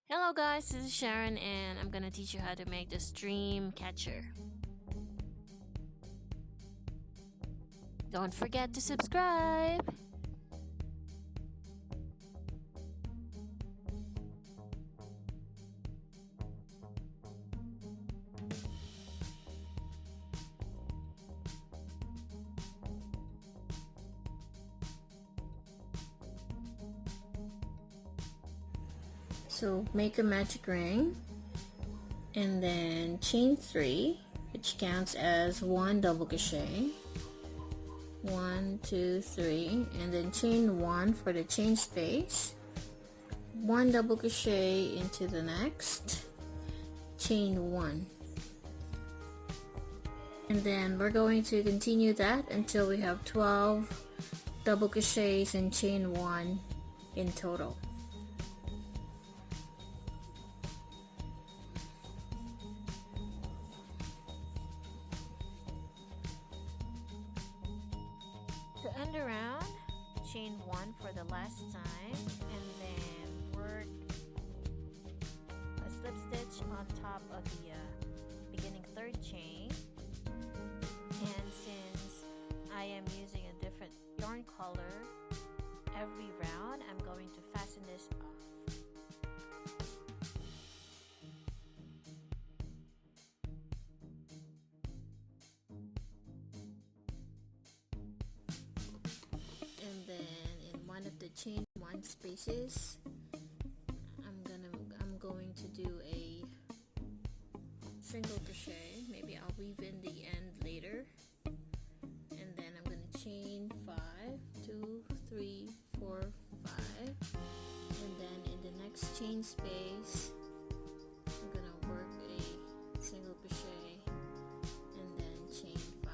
Hello guys, this is Sharon and I'm gonna teach you how to make the stream catcher. Don't forget to subscribe! So make a magic ring and then chain 3, which counts as 1 double crochet. 1, 2, 3, and then chain 1 for the chain space. 1 double crochet into the next, chain 1. And then we're going to continue that until we have 12 double crochets and chain 1 in total. To end around, chain 1 for the last time and then work a slip stitch on top of the beginning third chain. And since I am using a different yarn color every round, I'm going to fasten this off. And then in one of the chain 1 spaces, I'm going to do a single crochet. Maybe I'll weave in the end later. And then I'm going to chain 5, 2, 3, 4, 5. And then in the next chain space, I'm going to work a single crochet and then chain 5.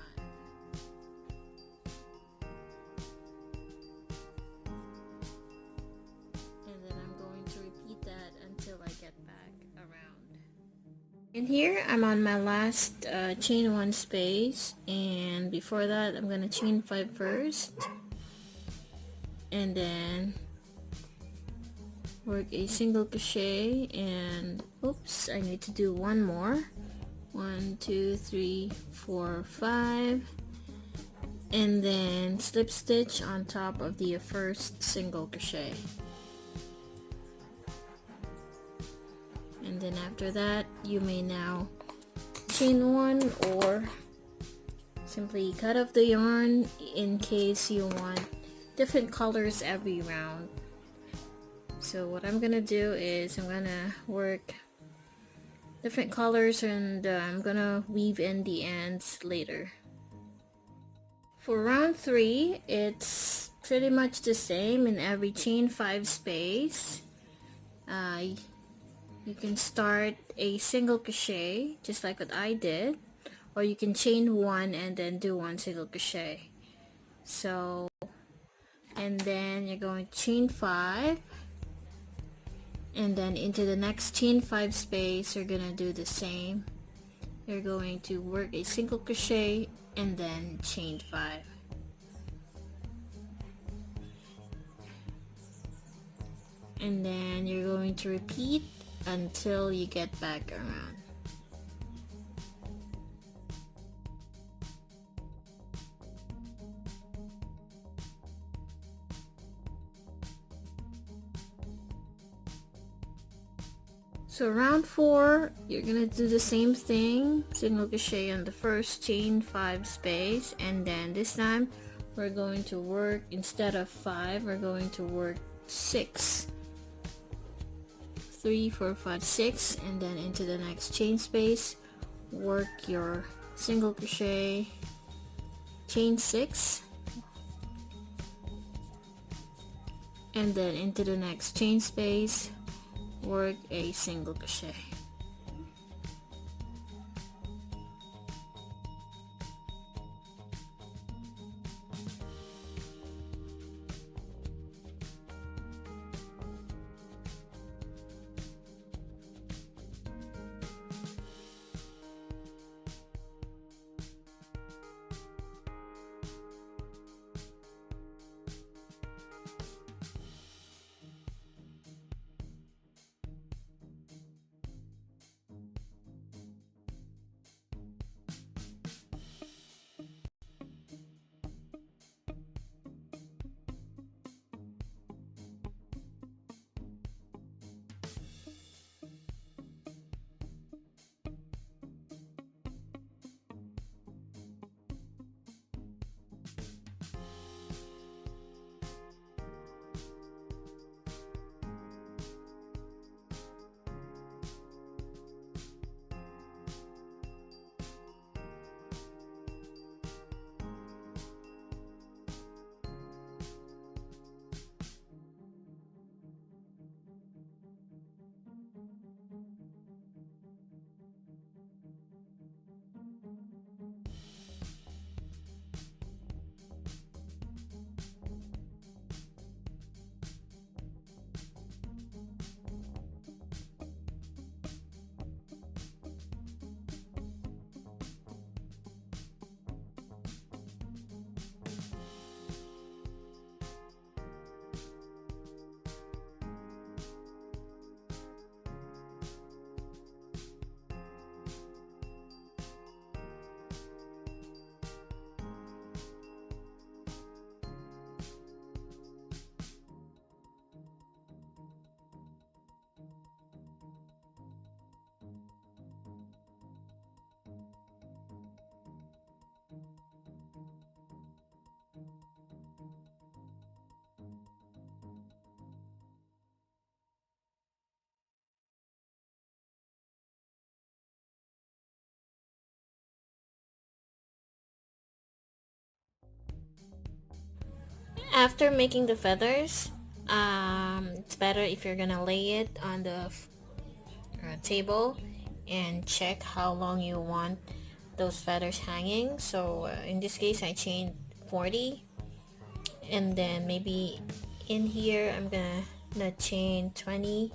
And then I'm going to repeat that until I get back around. And here I'm on my last chain 1 space, and before that I'm going to chain 5 first and then work a single crochet, and oops, I need to do one more. 1, 2, 3, 4, 5, and then slip stitch on top of the first single crochet. And then after that, you may now chain 1 or simply cut off the yarn in case you want different colors every round. So what I'm gonna do is I'm gonna work different colors, and I'm gonna weave in the ends later. For round 3, it's pretty much the same in every chain 5 space. You can start a single crochet just like what I did, or you can chain 1 and then do 1 single crochet. So, and then you're going to chain 5, and then into the next chain 5 space you're gonna do the same. You're going to work a single crochet and then chain 5. And then you're going to repeat until you get back around. So round 4, you're gonna do the same thing, single crochet on the first chain 5 space, and then this time we're going to work, instead of 5, we're going to work 6. 3, 4, 5, 6, and then into the next chain space, work your single crochet, chain 6, and then into the next chain space, work a single crochet. After making the feathers, it's better if you're gonna lay it on the table and check how long you want those feathers hanging. So in this case I chained 40, and then maybe in here I'm gonna chain 20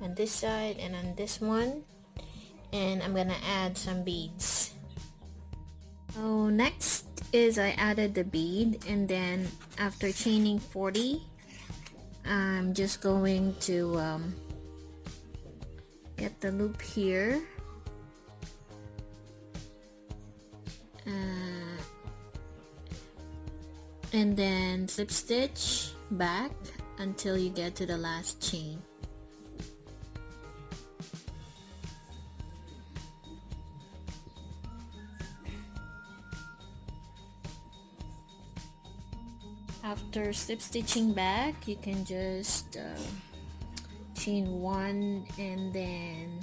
on this side and on this one, and I'm gonna add some beads. So next is I added the bead, and then after chaining 40 I'm just going to get the loop here, and then slip stitch back until you get to the last chain. After slip stitching back, you can just chain one and then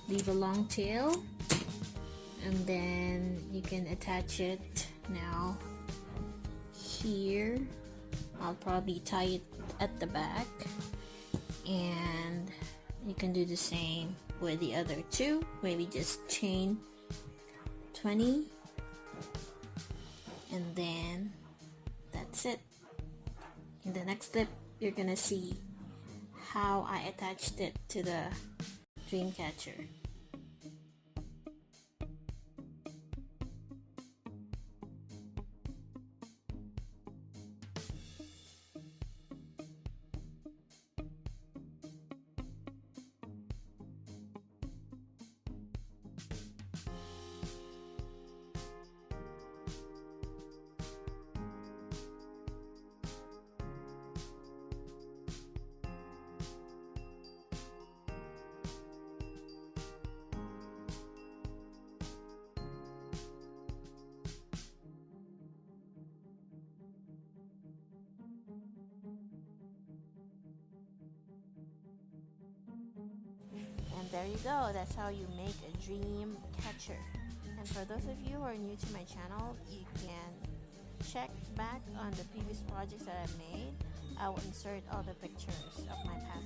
leave a long tail, and then you can attach it now here. I'll probably tie it at the back, and you can do the same with the other two. Maybe just chain 20, and then that's it. In the next clip you're gonna see how I attached it to the dream catcher. And there you go, that's how you make a dream catcher. And for those of you who are new to my channel, you can check back on the previous projects that I've made. I will insert all the pictures of my past